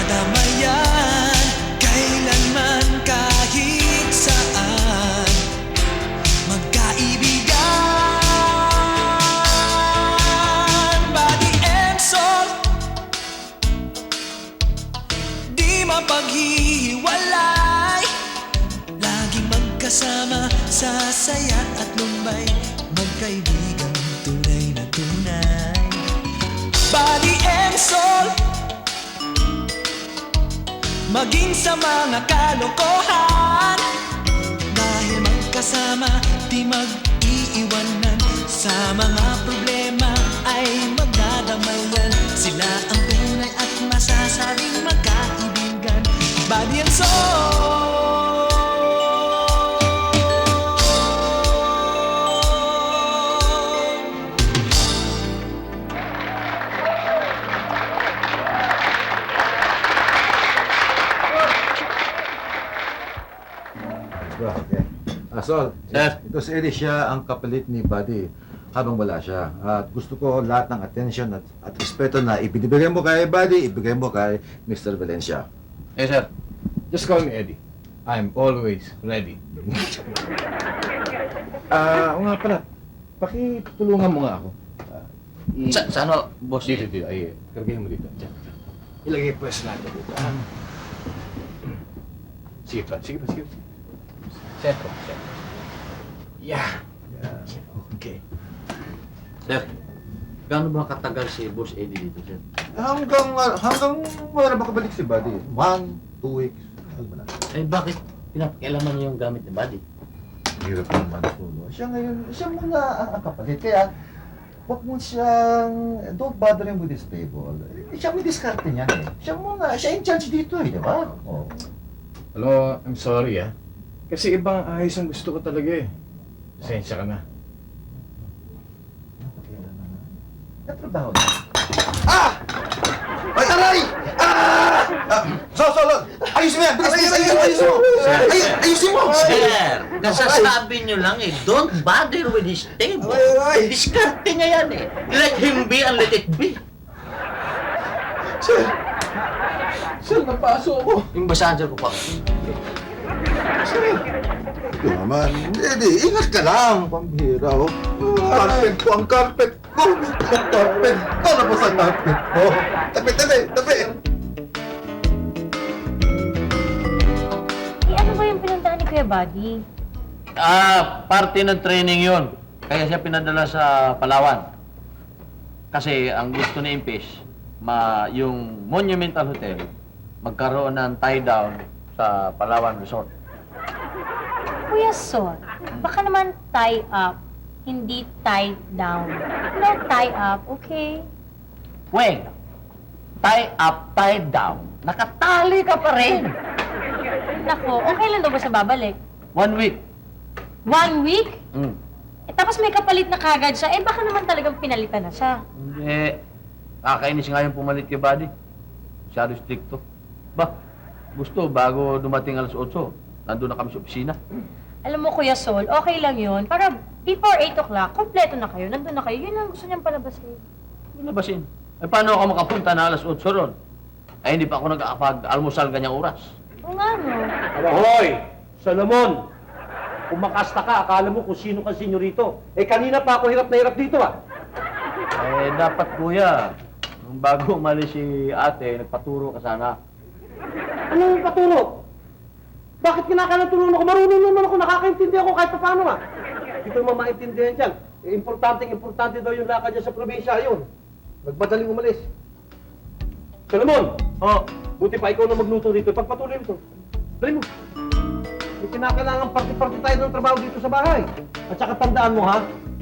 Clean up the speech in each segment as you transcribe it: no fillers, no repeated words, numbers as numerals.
magdadamayan kailanman kahit saan. Magkaibigan, body and soul, di mapaghihiwalay. Laging magkasama sa saya at lumbay. Magkaibigan, tunay na tunay. Body and soul, maging sa mga kalokohan. Dahil magkasama, di mag-iiwanan. Sa mga problema ay magdadamayan. Sila ang tunay at masasabing magkaibigan. Body and soul. Okay. Sol, Sir. ito si Eddie, siya ang kapalit ni Buddy habang wala siya. At gusto ko lahat ng attention at respeto na ibibigay mo kay Buddy, ibigay mo kay Mr. Valencia. Yes, sir. Just call me Eddie. I'm always ready. Oo nga pala, pakitulungan mo nga ako. Sana, boss? Dito. Ay, kargahin mo dito. Diyan. Ilagay po sa natin dito. Sige pa. Sentro. Yeah. Okay. Sir, gaano ba katagal si Boss Eddie dito, sir? Hanggang wala na makabalik si Buddy. 1, 2 weeks. Ano ba na? Eh, bakit pinapakialaman niyo yung gamit ni Buddy? Hirap naman po. Siya ngayon, siya muna ang kapalit. Kaya, huwag mo siyang, don't bother him with his table. Siya may diskarte niyan eh. Siya in charge dito eh, di ba? Oh. Hello, I'm sorry Kasi ibang ayos ang gusto ko talaga eh. Pasensya ka na. Natrabaho na. Ah! Ay, aray! Ah! So, ayusin mo yan! Ayusin mo! Ayusin mo! Sir, nasasabi niyo lang don't bother with his table. Ay! Diskarte niya yan eh. Let him be and let it be. Sir, napaso ako. Yung basahan sir ko pa. Ito naman, Eddie, ingat ka lang, pambihira, oh. Carpet ko, ang carpet ko! Ang carpet ko! Napos ang carpet ko! Tabi! Ano ba yung pinuntahan ni Kuya Buddy? Parte ng training yon. Kaya siya pinadala sa Palawan. Kasi ang gusto ni Impis, yung Monumental Hotel, magkaroon ng tie-down sa Palawan Resort. Kuya Sol, baka naman tie up, hindi tie down. No, tie up, okay? Weng, tie up, tie down. Nakatali ka pa rin. Nako, okay lang daw ba siya babalik? 1 week. 1 week? Mm. Eh, tapos may kapalit na kagad siya, eh baka naman talagang pinalitan na siya. Hindi. Kakainis nga yung pumalit kay Buddy. Masyado stricto. Ba, gusto bago dumating alas 8, nandun na kami sa opisina. Alam mo, Kuya Sol, okay lang yun. Para before 8 o'clock, kompleto na kayo, nandun na kayo. Yun ang gusto niyang palabasin. Labasin. Eh, paano ako makapunta na alas 8 ron? Eh, hindi pa ako nag-almusal ganyang oras. Oo nga, no? Hoy! Solomon! Kumakasta ka, akala mo kung sino ka senyorito. Eh, kanina pa ako hirap na hirap dito, Eh, dapat, kuya, nung bago umalis si ate, nagpaturo ka sana. Ano yung paturo? Bakit kinakanatulong ako? Marunong naman ako, nakakaintindi ako kahit pa paano, Hindi ko naman maintindihan dyan. Eh, importante daw yung lakad dyan sa probinsya, yun. Nagmadaling umalis. Solomon! Oh, Buti pa ikaw na magluto dito. Pagpatuloy mo ito. Dali mo. May kinakailangan party-party tayo ng trabaho dito sa bahay. At saka tandaan mo,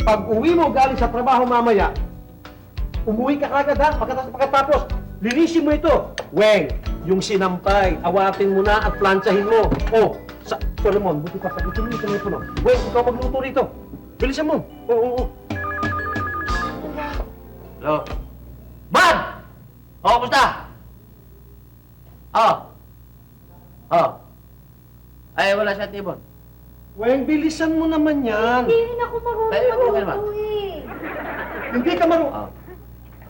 pag uwi mo galing sa trabaho mamaya, umuwi ka kagad, Pagkatapos, linisin mo ito. Weng, yung sinampay, awatin mo na at planchahin mo. Solomon, buti pa sagutin mo yung telepono. Weng, ikaw magluto rito. Bilisan mo. Oo. hello. Bad! Oh, kumusta? Ay, wala siya tibon. Weng, bilisan mo naman yan. Hindi rin ako marunong Ay, okay naman. magluto eh. Hindi ka marunong.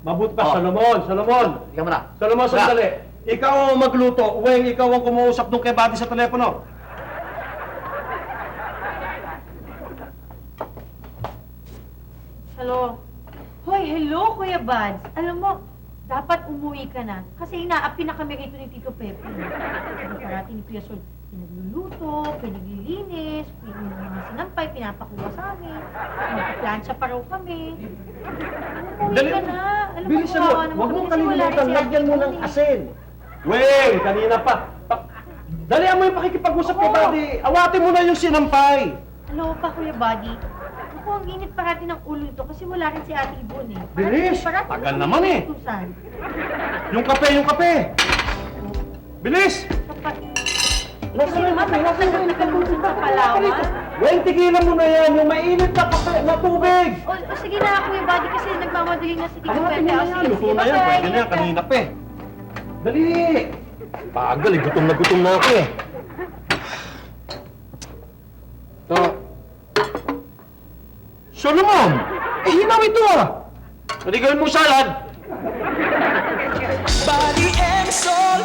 Mabuti pa, Solomon. Ikaw mo na. Solomon, sandali. Ikaw ang magluto. Weng, ikaw ang kumuusap nung kay Buddy sa telepono. Hello? Hoy, hello, Kuya Buds. Alam mo, dapat umuwi ka na. Kasi inaapi na kami rito ni Tito Pepe. Sabi parati ni Kuya Sol, pinagluluto, pinaglilinis, mga sinampay, pinapakuha sa amin. Magpaplansya pa raw kami. Umuwi ka na. Alam mo, Bilisan mo. kawawa naman Huwag kami mong kasi wala rin kalimutan. si Lagyan mo Ate ng Yvonne eh. asin. Weng, kanina pa. Dalihan mo yung pakikipag-usap kay Oo. Buddy. Awatin mo na yung sinampay. Ano pa, Kuya Buddy? Ako, ang init parati ng ulo ito kasi wala rin si Ate Yvonne eh. Bilis! Parati Tagal kami naman eh. inutusan. Yung kape, yung kape. Bilis! Kapag... Nasa Kasi naman, tapos na nagkalusot sa Palawan. Weng, tigilan mo na yan. Yung mainit na kape, na tubig. O sige na, Kuya Buddy, kasi nagmamadali na si Tito Awatin Pepe. mo na O, yan. sige, Luto sige, na yan. bye-bye. Pwede na yan. Kanina pa eh. Dali! Bagal eh. Gutom na ako eh. To, Solomon! Eh, hinaw ito ah! Pwede gawin mo salad. Body and soul.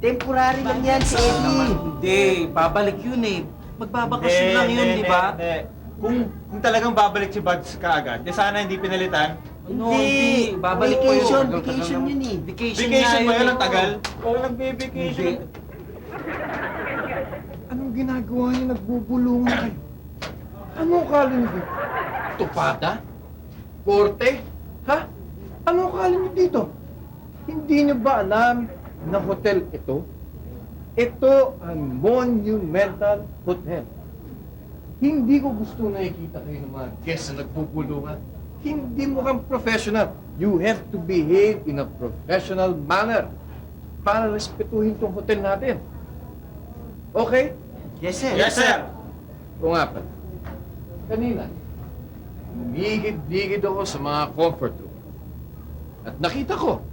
Temporary lang yan si Eddie. Hindi, babalik yun eh. Magbabakasyon lang yun, di ba? Kung talagang babalik si Buds kaagad, di sana hindi pinalitan. No, hindi. Babalik po Vacation, yun. vacation yun eh. Vacation, Vacation nga ba yun eh. ang tagal? Oo, nagbe-vacation. anong ginagawa niyo? Nagbubulungan kayo. Anong kala niyo? Tupada? Korte? Ha? Anong kala niyo dito? Hindi niyo ba alam na hotel ito? Ito ang Monumental Hotel. Hindi ko gusto nakikita kayo ng mga guests na nagbubulungan. Hindi mo kang professional. You have to behave in a professional manner para respetuhin tong hotel natin. Okay? Yes, sir. Yes, sir! O nga pala. Kanina, lumigid-ligid ako sa mga comfort room. At nakita ko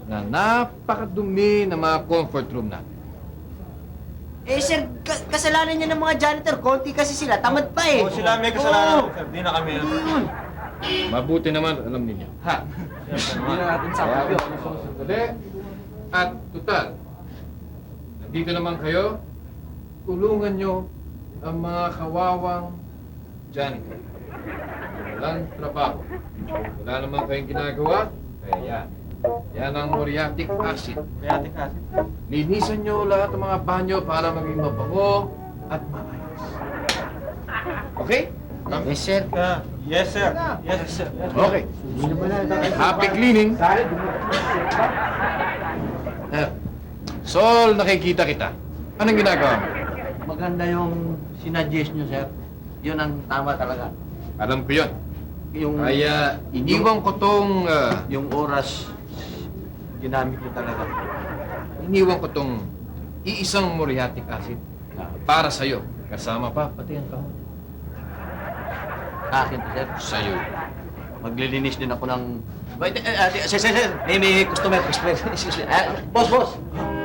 na napakadumi ng mga comfort room natin. Eh, sir, kasalanan niya ng mga janitor. Konti kasi sila. Tamad pa eh. O sila may kasalanan, sir. Di na kami. Mabuti naman, alam ninyo. Ha? Hindi na natin Kaya sakop yun. ako sandali. At total, nandito naman kayo, tulungan nyo ang mga kawawang janitor. Walang trabaho. Wala naman kayong ginagawa, kaya yan. Yan ang muriatic acid. Kaya acid. Linisan nyo lahat ng mga banyo para maging mabango at maayos. Okay? Yes, sir. Yes, sir. Yes, sir. Okay. Happy cleaning. Sol, nakikita kita. Anong ginagawa mo? Maganda yung sinuggest nyo, sir. Yun ang tama talaga. Alam ko yun. Yung, Kaya iniwan ko tong... yung oras, ginamit ko talaga. iniwan ko tong iisang muriatic acid para sa'yo. Kasama pa, pati ang kahon. Akin to, sir. Sa'yo. Maglilinis din ako ng... Wait, sir. May customer. Excuse me. Boss.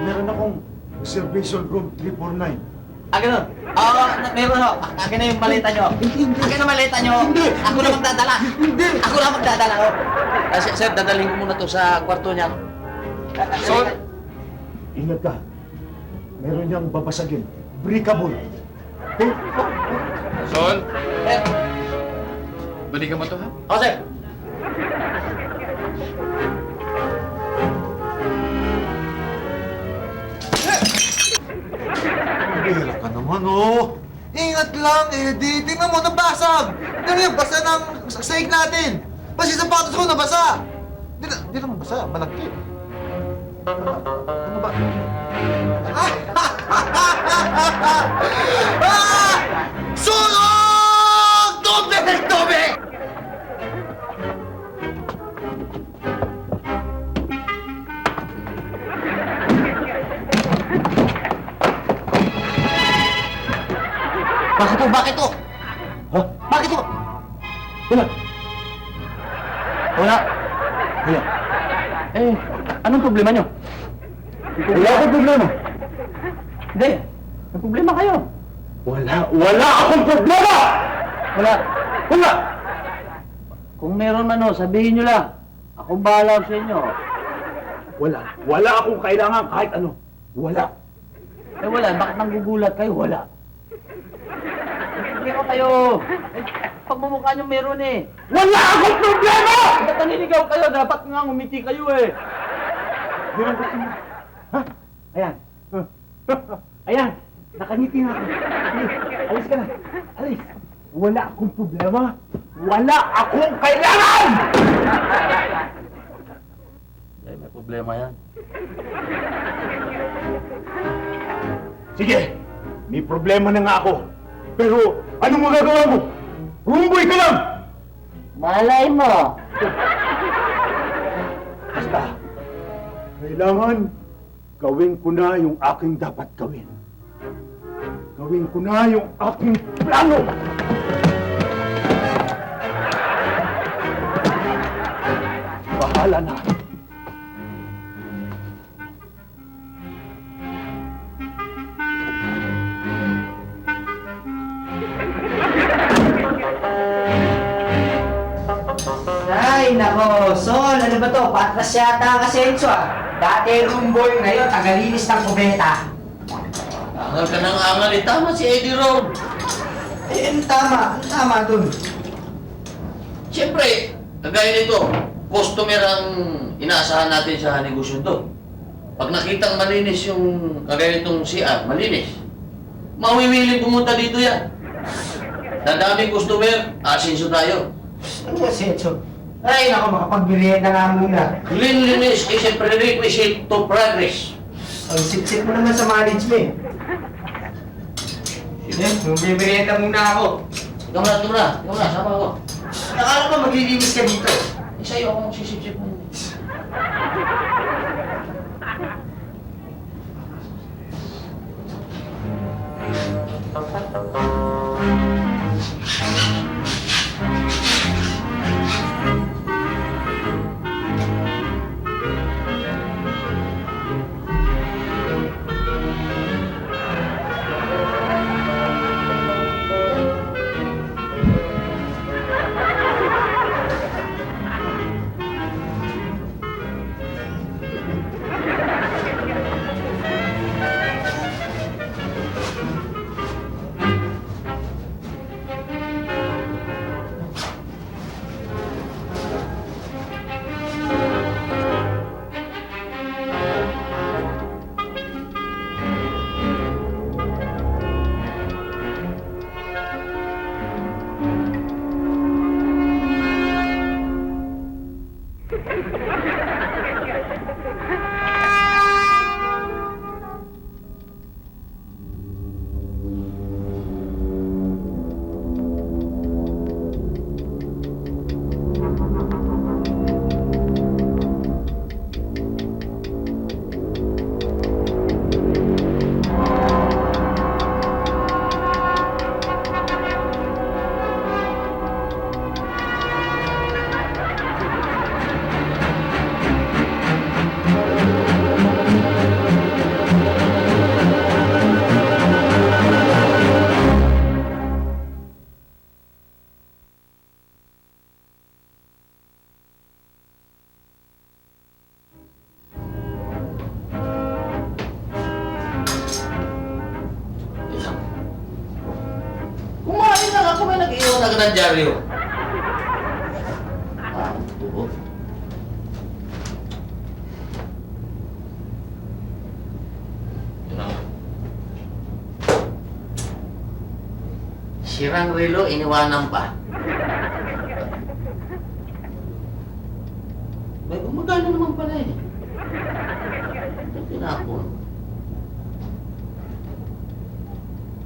Meron akong reservation room 349. Ganun. Oo, meron ako. Akin na yung maleta nyo. Akin na maleta nyo. Ako na magdadala. Ako na magdadala. Sir, dadalhin ko muna to sa kwarto niya. Sol, Ingat ka. Meron niyang babasagin. Breakable. Sol, Eh, balikan mo to, ha? oh, sir. Bihira ka naman, oh! Ingat lang, Eddie! Tingnan mo, nabasag! Tingnan mo, basa ng sahig natin! Pati sapatos ko, nabasa! Di naman basa, malagkit. Ano ba? Ah! Sunog! Tubig! Bakit to? Ha? Bakit to? Wala. Wala. Anong problema nyo? Wala akong problema. Hindi. May problema kayo. Wala akong problema! Wala. Kung meron man sabihin nyo lang. Akong bahala sa inyo. Wala akong kailangan kahit ano. Wala. Wala. Bakit nanggugulat kayo? Wala. May problema kayo. Pagmumukha nyo meron Wala akong problema! Ba't naniligaw kayo? Dapat nga ngumiti kayo Yun ang gusto mo. Ha? Ayan. Ayan. Nakangiti na ako. Alis ka na. Alis. Wala akong problema. Wala akong kailangan! May problema yan. Sige. May problema na nga ako. Pero ano magagawa mo? Rumboy ka lang! Malay mo. Basta, kailangan gawin ko na yung aking dapat gawin. Gawin ko na yung aking plano! Bahala na. Ay, nako, Sol, ano ba to? Patras yata ang asenso Dati roomboy, ngayon tagalinis ng kubeta. Angal ka ng angal. Tama si Eddie Road. Ang tama dun. Siyempre, kagaya nito, customer ang inaasahan natin sa negosyo to. Pag nakitang malinis yung kagaya nitong CR, malinis, mawiwili pumunta dito yan. Dadaming customer, asinso tayo. Ano asenso? Ay, nako, makapagbilihan na nga muna. Cleanliness is a prerequisite to progress. Ang sip-sip mo naman sa management. Sige, bumibirihan na muna ako. Ikaw na, sama ako. Nakala ko maglilinis ka dito. Sa'yo ako magsisip-sip mo. Kumain lang ako, may nag-iwan agad ng dyaryo. Oo. Ito na. Sirang relo, iniwanan pa. May gumagana naman pala Ito tinapon.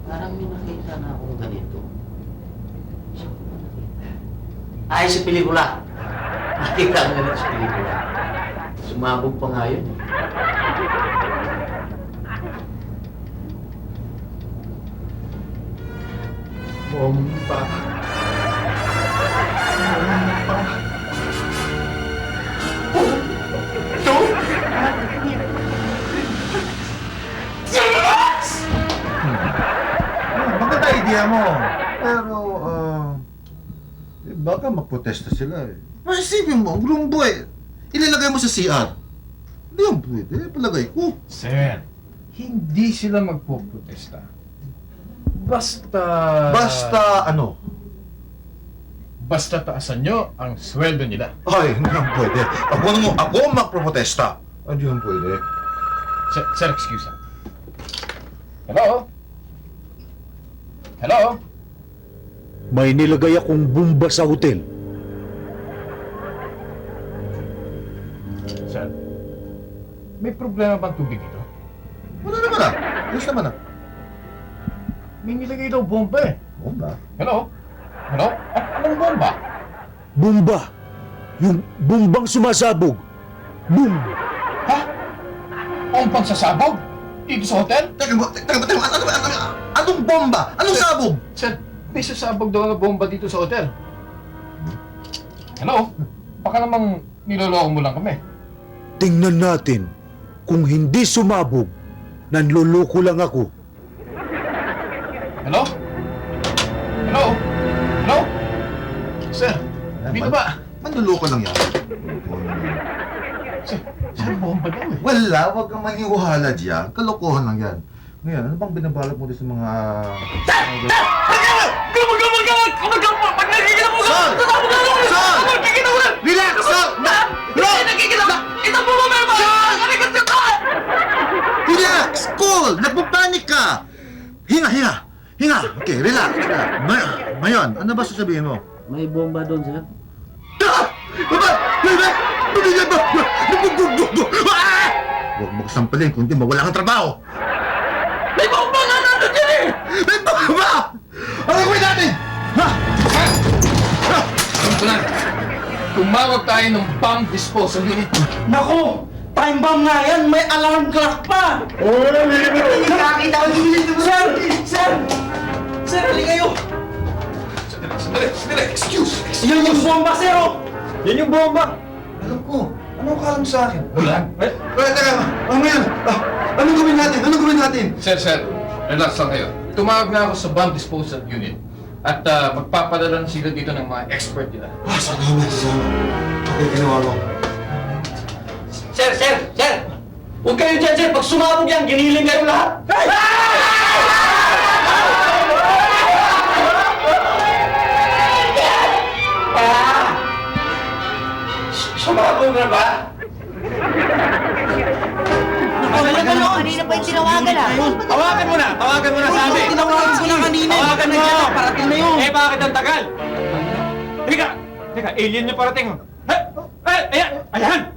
Parang may nakita na akong ganito. Saan ko ba nakita? Ay, sa pelikula. Nakita ko na sa pelikula. Sumabog pa nga yun. Bomba. Ito? naiintindihan mo. Pero, baka magprotesta sila eh. Ay, isipin mo, ang grumbo eh. Ilalagay mo sa CR. Hindi yan pwede, palagay ko. Sir, hindi sila magpoprotesta. Basta... Basta ano? Basta taasan nyo ang sweldo nila. Ay, hindi yan pwede. Ako magprotesta. Hindi yan pwede. Sir, excuse me. Hello? Hello? May nilagay akong bomba sa hotel. Sir, may problema bang tubig dito? Wala naman ah. Ayos naman ah. May nilagay daw bomba eh. Bomba? Hello? Hello? Anong bomba? Bomba! Yung bombang sumasabog. Boom! Ha? Ang pagsasabog? Dito sa hotel? Anong bomba? Anong sabog? Sir, may sasabog daw na bomba dito sa hotel. Hello? Baka namang niloloko mo lang kami. Tingnan natin. Kung hindi sumabog, nanluloko lang ako. Hello? Hello? Hello? Sir, dito ba? Manluloko lang yan. Sir, bomba daw eh. Wala, huwag kang maniwala dyan. Kalokohan lang yan. Ngayon, ano bang binabalak mo din sa mga... Relax, Sol! Relax! Cool! Nagpapanik ka! Hinga! Okay, relax. Ngayon, ano ba sasabihin mo? May bomba doon, sir. Huwag mo sampalin, kundi mawala kang trabaho! May bomba nga nandun dyan eh! May bomba! Ano gawin natin? Ha? Tuntunan, tumawag tayo ng bomb disposal unit. Naku! Time bomb nga yan! May alarm clock pa! Nakakita ko yung Sir! Sir! Sir, halika kayo! Sandali, excuse! Yan yung bomba, sir! Oh! Yan yung bomba! Alam ko. Anong kalam sa akin? Wala. Teka. Ngayon. Anong gawin natin? Sir, relax lang kayo. Tumawag na ako sa bomb disposal unit. At magpapadala na sila dito ng mga expert nila. Salamat. Okay, ginawa mo. Sir! Huwag kayo dyan, sir! Pag sumabog yan, giniling kayo lahat! Sumabog na ba? Kanina pa yung tinawagan ah. Tawagan mo na sabi! Tinawagan ko na kanina! Tawagan mo! Parating na yun! Eh, bakit ang tagal? Teka, alien niyo parating. Ayan!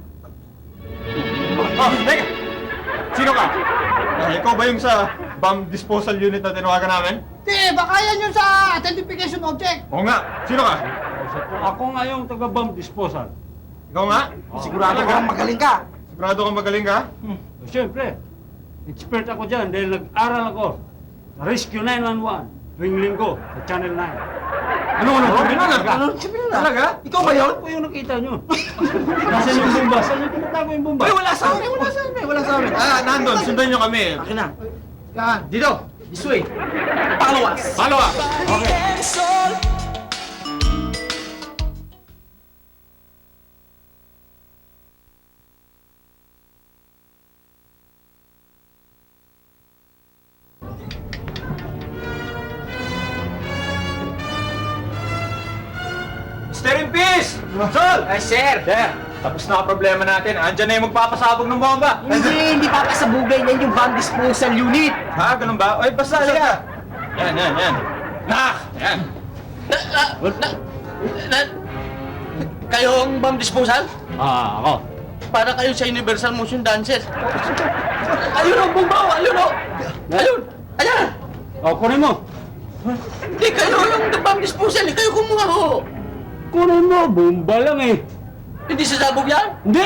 Teka! Sino ka? Ikaw ba yung sa bomb disposal unit na tinawagan namin? Hindi, baka yan yung sa identification object. Oo nga. Sino ka? Ako nga yung taga-bomb disposal. Ikaw nga? Sigurado kang magaling ka! Sigurado kang magaling ka? Siyempre, expert ako dyan dahil nag-aral ako sa Rescue 911 tuwing linggo sa Channel 9. Ano? Talaga? Ikaw ba yun? Ako yung nakita nyo. Nasaan yung bomba? Saan yung tinatago yung bomba? Ay, wala sa amin. Nandun. Sundan nyo kami. Akin na! Yan. Dito. This way! Follow us! and soul. Mr. Impis! Sol! Ay, sir! Tapos na ang problema natin. Andyan na yung magpapasabog ng bomba. Hindi papasabugay yan yung bomb disposal unit! Ha? Ganun ba? Oy, basta halika. Yan. Yan. Kayo ang bomb disposal? Ako. Para kayo sa Universal Motion Dancers. Ayun ang bomba! Ayun! Ayan! O, kunin mo. Hindi kayo yung bomb disposal. Kayo kumuha ho. Kunin mo. Bomba lang eh. Hindi sasabog yan? Hindi!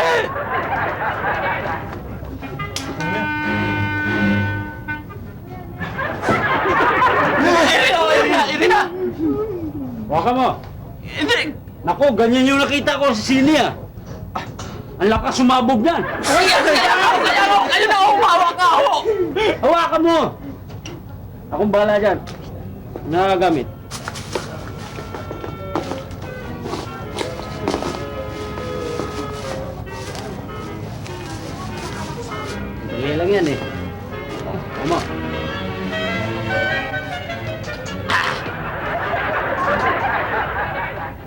Irina! Waka mo. Hindi! Naku, ganyan yung nakita ko sa sine ah. Ang lakas sumabog yan. Kaya kayo na humawak ka ho! Hawakan mo. Akong bahala dyan. nagagamit. Dali lang yan eh. Tama.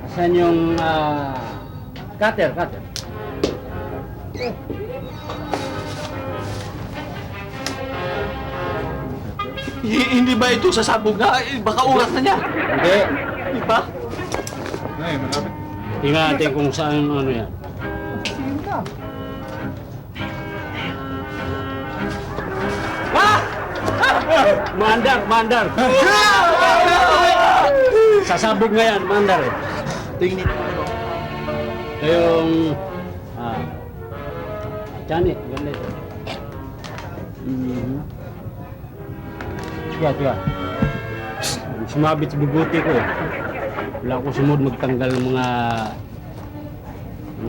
Asan yung cutter? Hindi ba ito sasabog na? Baka uras na niya. Hindi. Di ba? Ay, malapit. Tingnan natin kung saan ano yan. Mandar! Sasabog nga yan, mandar eh. Tingnan mo. Ito yung... Chani, ganda ito. Tiga. Sumabit sa bubuti ko eh. Wala akong sumunod magtanggal ng mga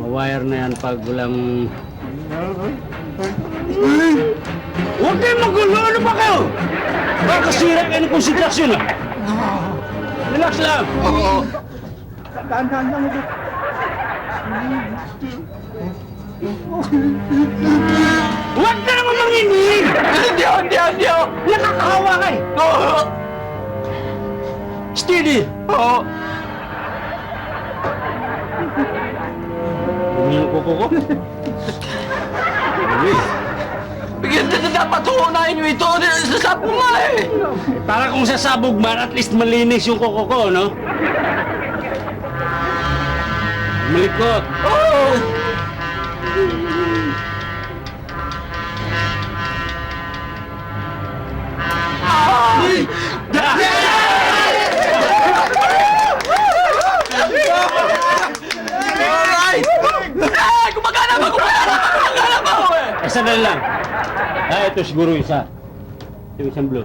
wire na yan pag walang... Huwag kayo magulo! Ano ba kayo? Baka sira kayo ng konsentrasyon ah! Relax lang! Oo. Dahan-dahan lang ito. Huwag ka naman manginig! Hindi ako. Nakakahawa ka eh! Oo. Steady! Oo. Dumi yung kuko ko. Dumi. Bigyan dapat uunahin nyo ito. Sasabog nga eh. Para kung sasabog man, at least malinis yung kuko ko, no? Malikot. Oo. Alright! Gumagana ba? Sandali lang. Ito siguro isa. Yung isang blue.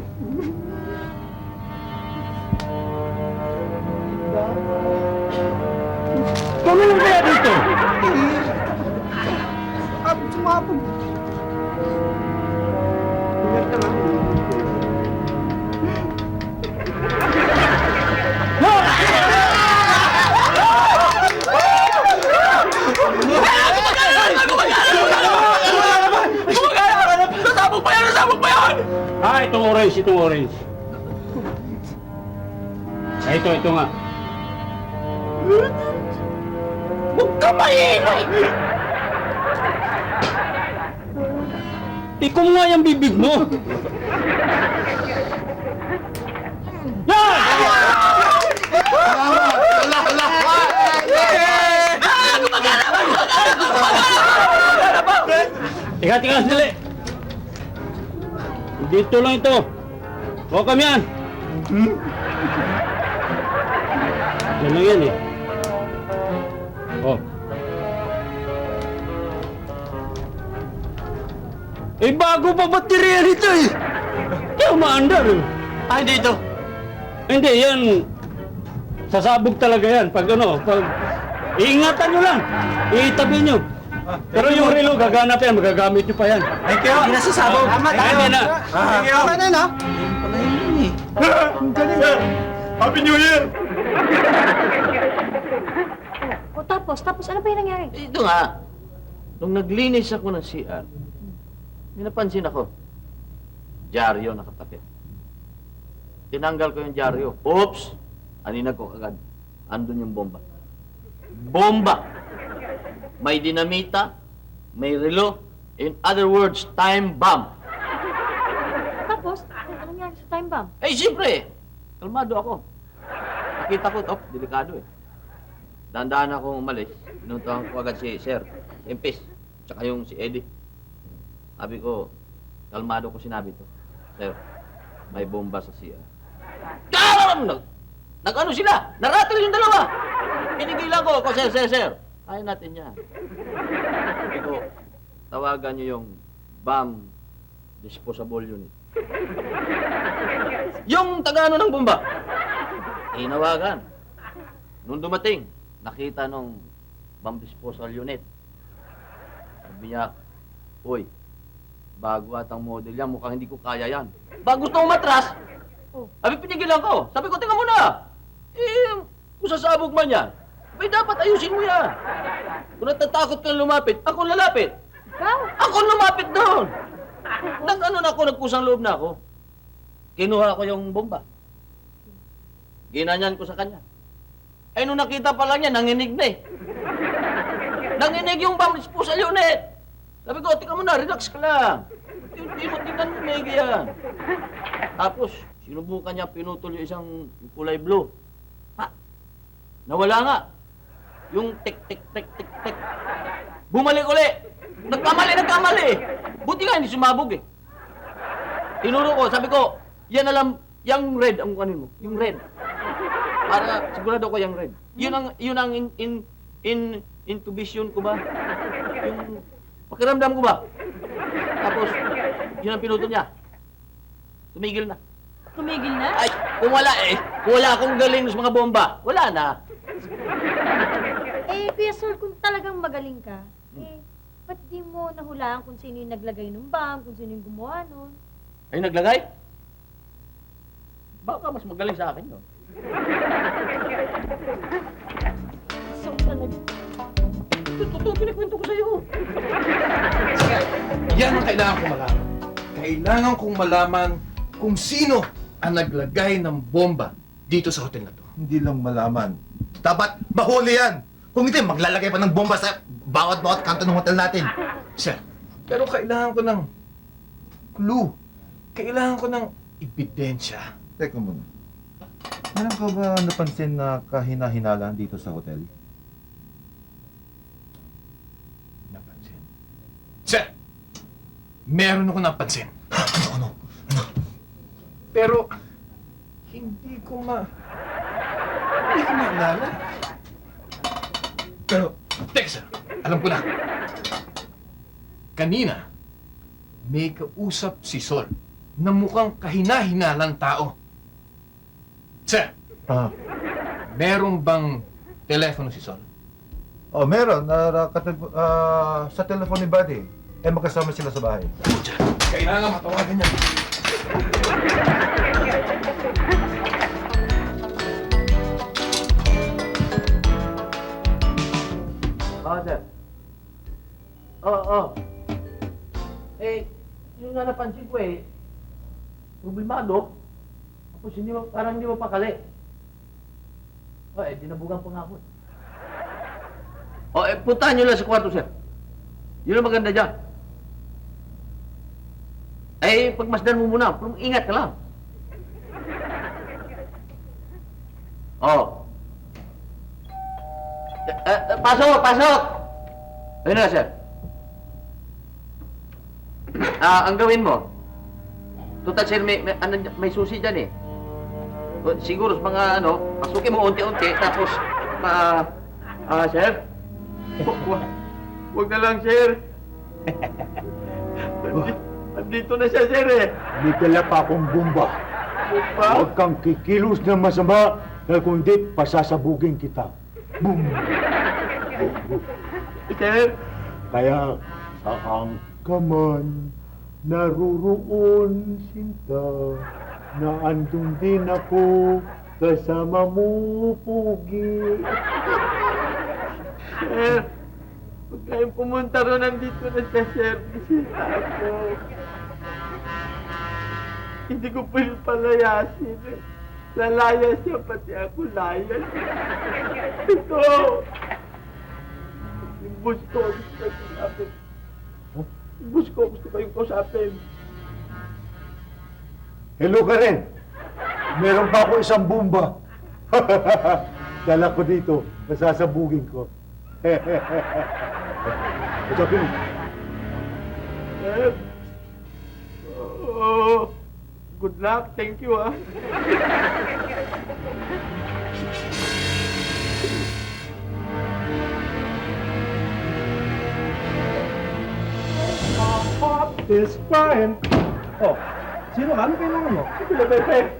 Tumulong kaya dito! Sumabog. Nasabog pa yan! Itong orange. Ito nga. Huwag ka maingay! Tikom nga yung bibig mo! Yan! Teka, sandali! Dito lang ito. Huwag kami yan. Yan lang yan eh. Oh. Bago pa baterya nito eh. Kaya umaandar eh. Dito. Hindi, yan. Sasabog talaga yan. Pag iingatan nyo lang. Itabi nyo. Pero yung relo, gagana pa yan. Magagamit nyo pa yan. Thank you. Hindi na sasabog. Hindi na. Thank you. Tama na, no? Ayun pala yun eh. Sir, Happy New Year! O tapos ano ba yung nangyari? Ito nga. Nung naglinis ako ng CR, may napansin ako. Dyaryo nakatabi. Tinanggal ko yung dyaryo. Oops! Aninag ko agad. Andun yung bomba. Bomba! May dinamita, may relo, in other words, time bomb. Tapos, ano nangyari sa time bomb? Siyempre, kalmado ako. Nakita ko, delikado eh. Dahan-dahan akong umalis. Pinuntahan ko agad si Sir, si Impis, tsaka yung si Eddie. Sabi ko, kalmado ko sinabi to. Sir, may bomba sa CR. Nag-ano sila? Naratil yung dalawa! Pinigilan ko, Sir. Kaya natin yan. Sabi ko, tawagan niyo yung bomb disposable unit. Yung taga-ano ng bomba. Tinawagan. Nung dumating, nakita nung bomb disposal unit. Sabi niya, "Uy, bago atang model yan, mukhang hindi ko kaya yan." Bago gusto umatras, Oh. Sabi, pinigilan ko. Sabi ko, tingnan mo na. Kung sasabog man yan, may dapat ayusin mo yan. Kung natatakot kang lumapit, ako lalapit. Ikaw? Ako lumapit doon. Nag-ano na ako, nagkusang loob na ako. Kinuha ko yung bomba. Ginanyan ko sa kanya. Ay, nung nakita pa lang niya, nanginig na eh. Nanginig yung bomb disposal unit. Sabi ko, tika mo na, relax ka lang. Hindi mo tingnan mo, Maggie yan. Tapos, sinubukan niya pinutol yung isang kulay blue. Ha? Nawala nga. Yung tik. Bumalik uli. Nagkamali. Buti nga, hindi sumabog eh. Tinuro ko, sabi ko, yan alam, yung red, ang kanin mo, yung red. Para sigurado ko yung red. Yun ang intuition ko ba? Yung pakiramdam ko ba? Tapos, yun ang pinutol niya. Tumigil na. Tumigil na? Ay, kung wala akong galing sa mga bomba, wala na. Kuya Sol, kung talagang magaling ka, ba't di mo nahulaan kung sino yung naglagay ng bomb, kung sino yung gumawa nun? Ay, naglagay? Baka mas magaling sa akin yun. So talaga. Totoo, pinakwento ko sa'yo. Sige, yan ang kailangan kong malaman. Kailangan kong malaman kung sino ang naglagay ng bomba dito sa hotel na to. Hindi lang malaman. Dapat mahuli yan! Kung hindi, maglalagay pa ng bomba sa bawat kanto ng hotel natin. Sir, pero kailangan ko ng clue. Kailangan ko ng ebidensya. Teka muna. Meron ka ba napansin na kahina-hinalan dito sa hotel? Napansin? Sir, meron ako napansin. Ano? Pero, hindi ko maalala. Pero, teka sir, alam ko na. Kanina, may kausap si Sol na mukhang kahina-hinalang tao. Sir, meron bang telepono si Sol? Oh, meron. Sa telephone ni Buddy. Magkasama sila sa bahay. Kailangan matawagan niya. Sir. Oo. Yung nga napansin ko problemado. Tapos parang hindi mo pakali. Dinabugan pa nga ako. Puntahan nyo lang sa kwarto, sir. Yun ang maganda dyan. Pagmasdan mo muna, pero ingat ka lang. Pasok! Ayun na, sir. Ang gawin mo, total, sir, may susi dyan eh. Siguro, mga pasukin mo unti-unti, tapos, sir? Huwag na lang, sir. Andito na siya, sir eh. May dala pa akong bomba. Huwag kang kikilos ng masama dahil kundi pasasabugin kita. Boom! Sir? Kaya saan ka man naruroon, sinta, na andun din ako kasama mo, pugi. Sir, huwag kayong pumunta ron, nandito na siya, sir. Bisita ako. Hindi ko pwede palayasin. Lalaya siya, pati ako layas. Ito! Yung bus ko, gusto kayong kausapin. Yung bus ko, gusto kayong kausapin. Hello ka rin. Meron pa ako isang bomba. Dala ko dito, masasabugin ko. Sabi mo. Good luck. Thank you, ah. Pop is fine. Oh, sino ka? Ano kailangan mo? Pepe.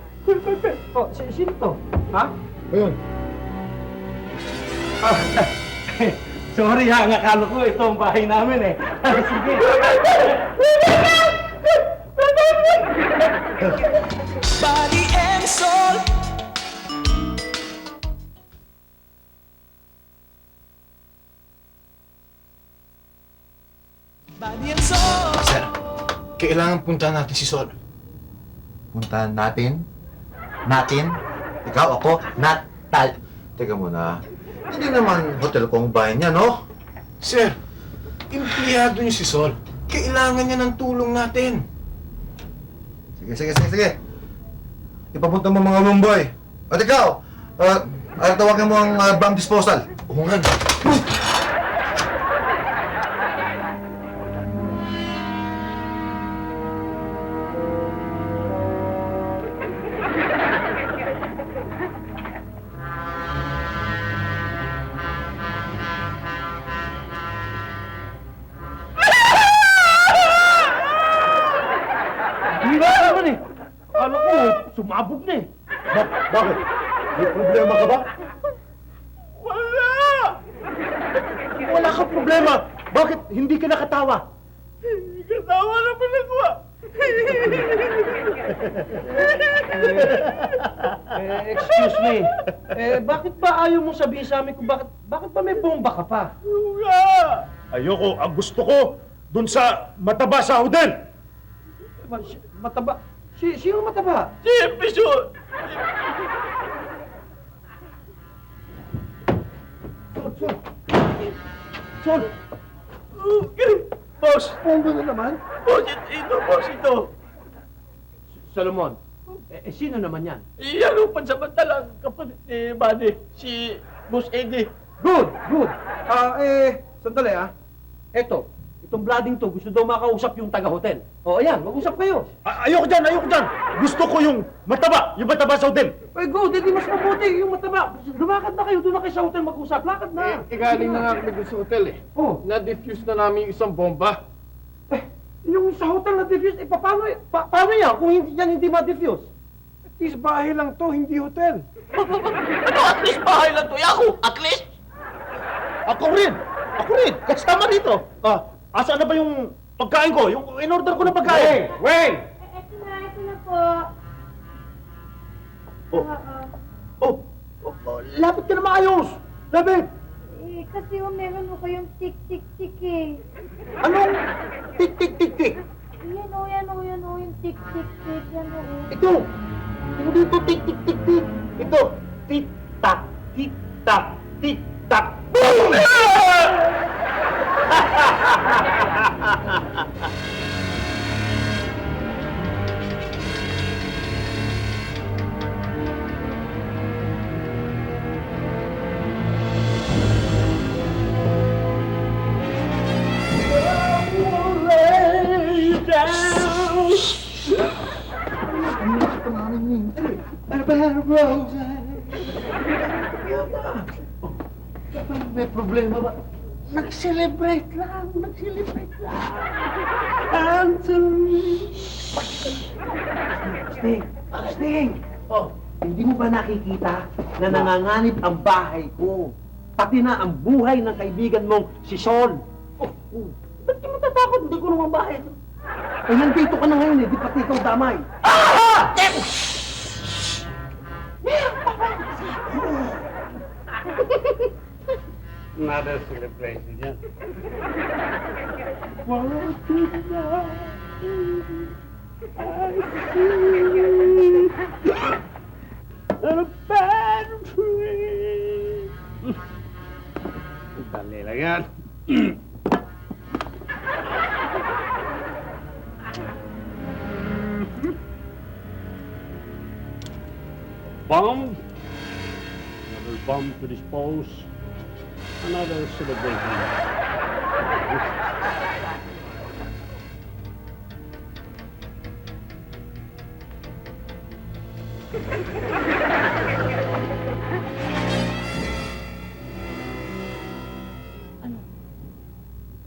Oh, sino to? Ha? Ayun. Sorry ha, akala ko ito ang bahay namin eh. Sige. Pepe! Body and soul. Body and soul. Sir, kailangan puntahan natin si Sol. Puntahan natin? Natin? Ikaw, ako, Natal. Teka muna, hindi naman hotel ko ang bahay niya, no? Sir, empleyado niyo si Sol. Kailangan niya ng tulong natin. Sige. Ipapunta mo mga lumboy. At ikaw, tawagan mo ang bomb disposal. Oo nga. Hindi nga naman eh. Akala ko, sumabog na eh. Bakit? May problema ka ba? Wala kang problema. Bakit hindi ka nakatawa? Katawa naman ako ah. Excuse me. Bakit ba ayaw mong sabihin sa amin kung bakit ba may bomba ka pa? Ayoko. Ang gusto ko, dun sa mataba sa hotel. Mataba? Sino mataba? Si Episode! Sol! Boss! Bomba na naman? Boss, ito! Solomon, sino naman yan? Iyan ang pansamantalang kapatid ni Buddy, si Boss Eddie. Good! Sandali itong blooding to, gusto daw makausap yung taga-hotel. O, ayan, mag-usap kayo. Ayoko dyan! Gusto ko yung mataba sa hotel. Good, hindi mas mabuti yung mataba. Lumakad na kayo, doon na kayo sa hotel mag-usap. Lakad na. Galing na nga kami dun sa hotel eh. Oh, Na-defuse na namin yung isang bomba. yung sa hotel na defuse, paano yan kung hindi ma-defuse? At least bahay lang to, hindi hotel. Ano, at least bahay lang to. Ako, at least! Ako rin! Kasama dito! Asa na ba yung pagkain ko? Yung in-order ko na pagkain? Wait! Ito na po. Oh, lapit ka na maayos! Lapit! Kasi meron mo kayong tik-tik-tik eh. Anong tik-tik-tik-tik? Yan o, yung tik-tik-tik. Yan o. Ito! Hindi ito tik-tik-tik-tik! Ito! Tik-tak! Tik-tak! Tik-tak! Boom! May problema ba? Nag-celebrate lang! Answer me! Sting! Oh, hindi mo ba nakikita na nanganganib ang bahay ko? Pati na ang buhay ng kaibigan mong si Sol. Ba't di mo tatakot? Hindi ko naman bahay ito. Eh, nandito ka na ngayon eh, di pati ikaw damay. Another celebration yan. Dali lang yan. Bomb. Another bomb to dispose. Another celebration.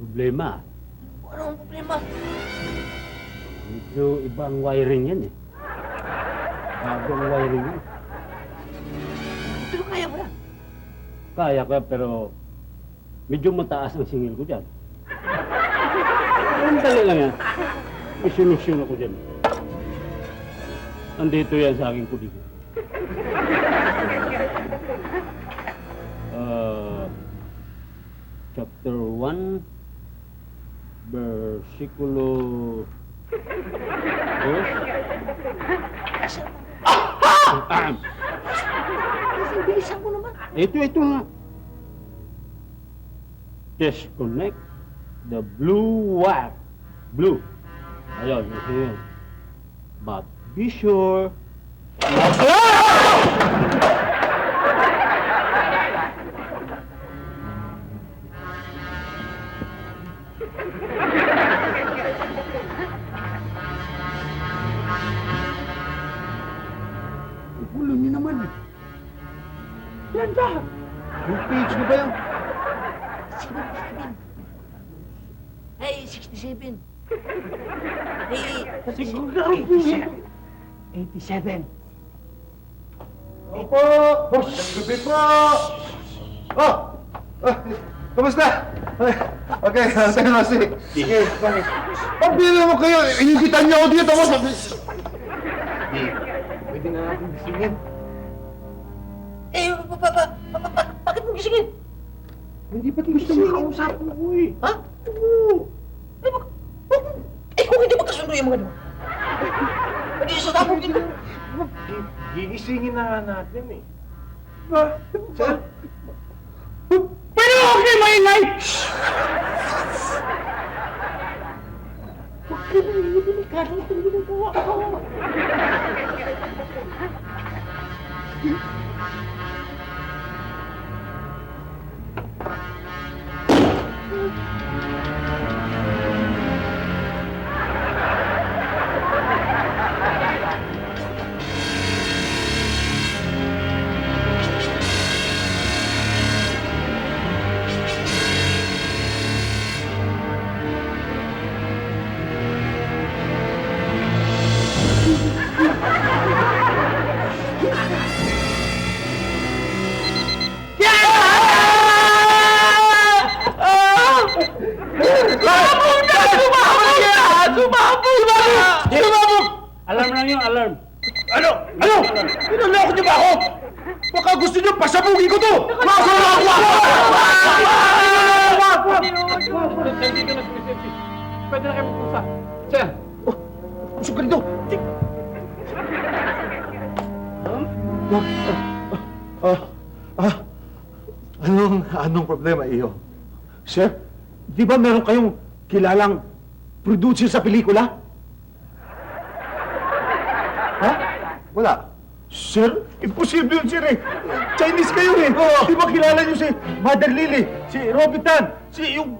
Problema. Anong problema? Medyo ibang wiring yan eh. Bagong wiring yan. Pero kaya mo na. Kaya ko pero medyo mataas ang singil ko dyan. Ang dali lang yan. May solusyon ako dyan. Andito yan sa aking kuligo. Chapter 1, versikulo 2. Bilisan mo naman. Ito nga. Disconnect the blue wire. Blue. Ayun, ito yun. But be sure. Gulo niyo naman. Ganda! Yung page na ba yan? 67. Ay, 67. Ay, Siguro 87. Opo! Gabi po! Oh! Kamusta? Okay, tayo na si. Sige, bakit? Pabili mo kayo! Inibitan niyo ako dito! Pwede na natin gisingin. eh, bakit mo gisingin? Hindi ba't gusto mo kausapin ko eh? Ha? Oo. Kung hindi magkasundo yung mga naman. Hindi sa tapong din. Gigisingin na nga natin eh. Sir? Pero huwag kayo maingay! Huwag ka na delikado itong ginagawa ko. Alarm lang yung alarm. Ano? Pinaloko niyo ba ako? Baka gusto niyo pasabugin ko to! Masama ako! Hindi ka nag-safety. Pwede na kayo magpusa. Sir! Busog ka nito! Anong problema, iyo? Sir, di ba meron kayong kilalang producer sa pelikula? Ha? Wala. Sir, imposible yun, sir eh. Chinese kayo eh. Di ba kilala niyo si Mother Lily, si Robitan, yung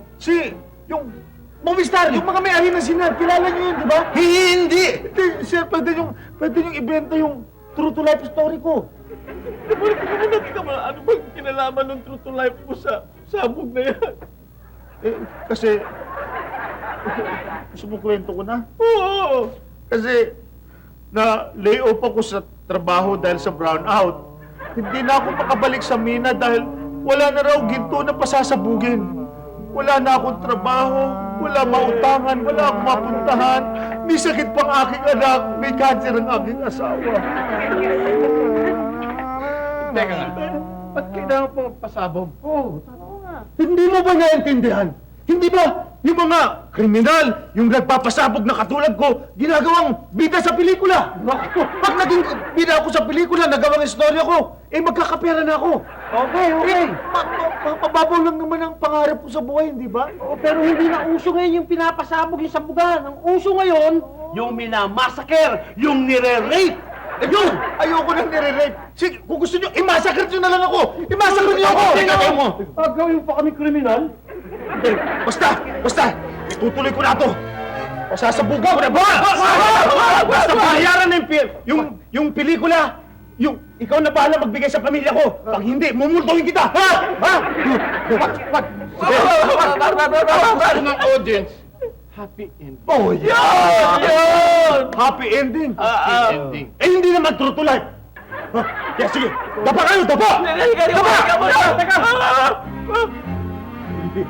movie star, yung mga may-ari ng sinan. Kilala niyo yun, di ba? Hindi! Sir, pwede yung ibenta yung true to life story ko. Ano bang kinalaman ng true to life mo sa sabog na yan? Kasi... Gusto mo kwento ko na? Oo! Kasi... na-lay off ako sa trabaho dahil sa brownout. Hindi na ako makabalik sa mina dahil wala na raw ginto na pasasabugin. Wala na akong trabaho, wala mautangan, wala akong mapuntahan. May sakit pang aking anak, may cancer ang aking asawa. Teka nga. Ba't kailangan pang pasabog? Hindi mo ba naintindihan? Hindi ba yung mga kriminal, yung nagpapasabog na katulad ko, ginagawang bida sa pelikula? Pag naging bida ako sa pelikula, nagawang istorya ko, eh magkakapera na ako. Okay. Mababaw lang naman ang pangarap ko sa buhay, hindi ba? Pero hindi na uso ngayon yung pinapasabog yung sabugan. Ang uso ngayon, yung minamasaker, yung nire-rape. Ayun! Ayoko nang nire-rape. Sige, kung gusto nyo, imasakrit nyo na lang ako! Imasakrit nyo ako! Tingnan mo! Gawin pa kami kriminal? Hindi, basta! Itutuloy ko na to! Pasasabugan ko na ba? Basta bayaran na yung pelikula! Yung ikaw na bahala magbigay sa pamilya ko! Pag hindi, mumultuhin kita! Ha? Wag! Gusto ng audience, happy ending. Oh, yan! Happy ending! Happy ending. Eh, hindi naman true to life! Kaya sige, dapa kayo, dapa! Hindi.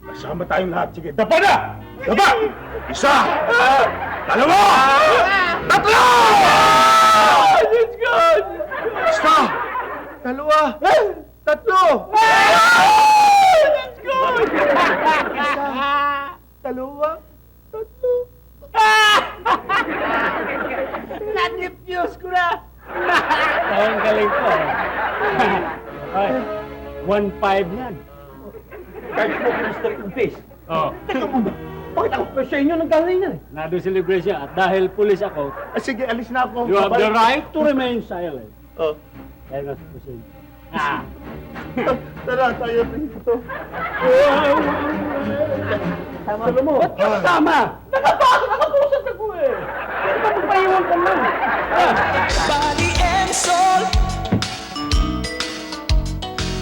Kasama tayong lahat. Sige, dapa na! Dapa! Isa! Dalawa! Tatlo! Isa! Dalawa! Tatlo! Let's go! Isa! Dalawa! Tatlo! Na-diffuse ko na! Ang galing ko. Ay, 1.5 yan. Kahit mo kung Mr. Impis. Oh. Teka mo ba? Bakit ako pa sa inyo nang galing yan? Nado si Lucrecia at dahil pulis ako, Sige, alis na ako. you have the Babalik. right to remain silent. Oh. Kaya nga sa pusin. Ah! Tara, tayo dito. Tama mo. Ba't ka tama? Nakapusap ako eh. Hindi ba magpaiwan ka man? Body and soul.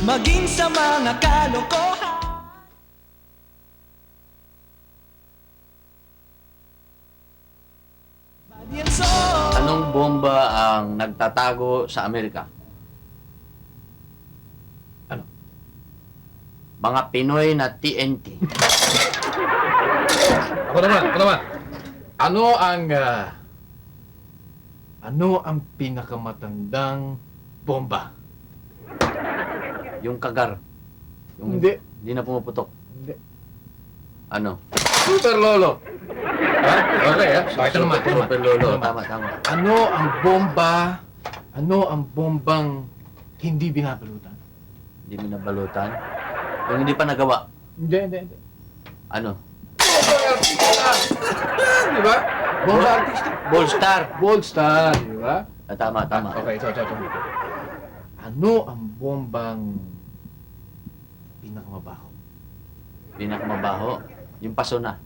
Maging sa mga kalokohan. Body and soul. Anong bomba ang nagtatago sa Amerika? Ano? Mga Pinoy na TNT. Ako naman. Ano ang pinakamatandang bomba? Yung kagar. Yung Hindi. Hindi na pumuputok. Hindi. Ano? Super Lolo. Ha? Okay, ha? Ito naman. Super Lolo. Tama. Ano ang bombang hindi binabalutan? Hindi mo nabalutan. Yung hindi pa nagawa. Hindi. Ano? Bombang artista! Di ba? Bomba artista. Ballstar. Bold Star, di ba? Tama. Okay, ito. Ano ang bombang pinakamabaho? Pinakamabaho. Yung paso na.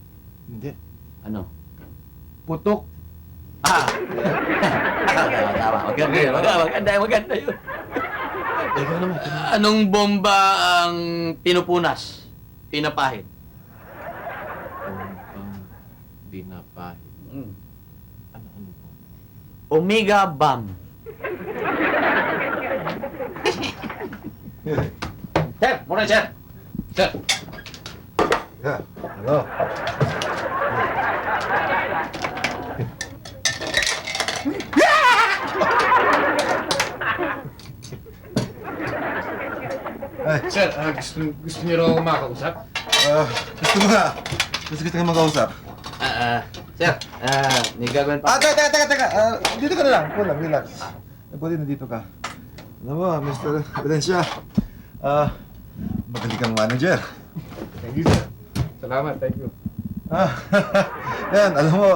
Hindi. Ano? Putok. Ah! Tama. Maganda yun. Ikaw naman. Anong bomba ang pinupunas? Pinapahid. Bombang binapahid. Ano po? Omega bomb. Sir! Muna, sir! Sir! Hello. Sir, gusto niyo raw ako makausap? Gusto mo nga. Gusto kita mag-ausap. Sir, may gagawin pa. Teka. Dito ka na lang. Kulang, relax. Pwede na dito ka. Alam mo, Mr. Valencia. Magaling kang manager. Thank you, sir. Salamat, thank you. Yan, alam mo,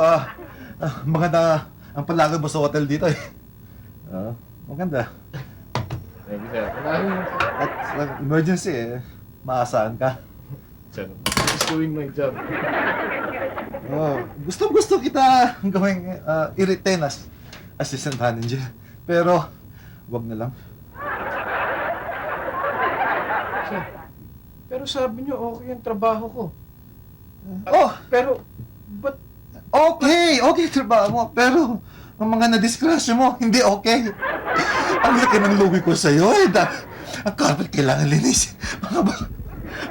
maganda ang palagay mo sa hotel dito eh. Maganda. Thank you, sir. Maraming At sa emergency eh, maasahan ka. sir. Just doing my job. Gusto kita gawing i-retain as assistant manager. Pero, wag na lang. Sir, pero sabi niyo okay ang trabaho ko. Pero, ba't Okay, trabaho mo. Pero, ang mga nadiskrasya mo, hindi okay. Ang laki ng lugi ko sa'yo eh. Ang carpet kailangan linis.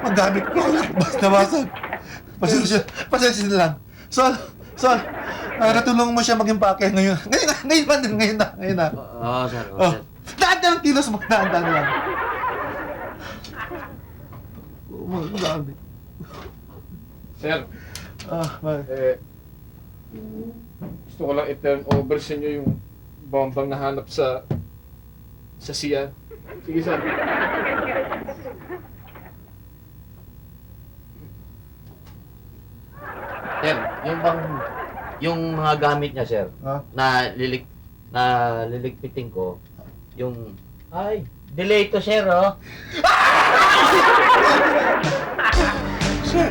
Magamit ko. Basta-basag. Pasensya na lang. Sol, natulungan mo siya mag-impake ngayon. Ngayon na. Oo, sir. Daan lang kilos mo. Daan lang. Magamit. Sir, Bye. gusto ko lang i-turn over sa inyo yung bombang nahanap sa siya. Sige, sir. Sir, yung mga gamit niya, sir, na liligpitin ko, delay to, sir, oh. Sir,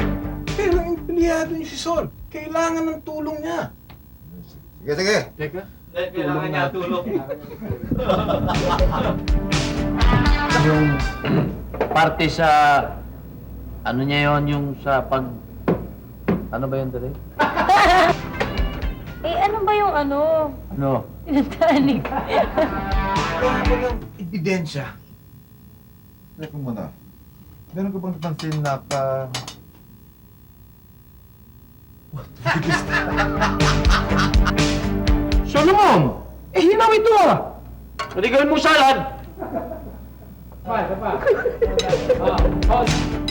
pero empleyado niyo si Sol. Kailangan ng tulong niya. Sige. Teka. Kailangan niya tulong. Yung parte sa, ano niya yon yung sa pag, ano ba yun dali? Ano ba yung ano? Ano? Tinatanig. Ebidensya. Teka muna. Meron ka bang napansin na Solomon! Hinaw ito ah! Hindi gawin mo salad! Pa, isa pa. Oh,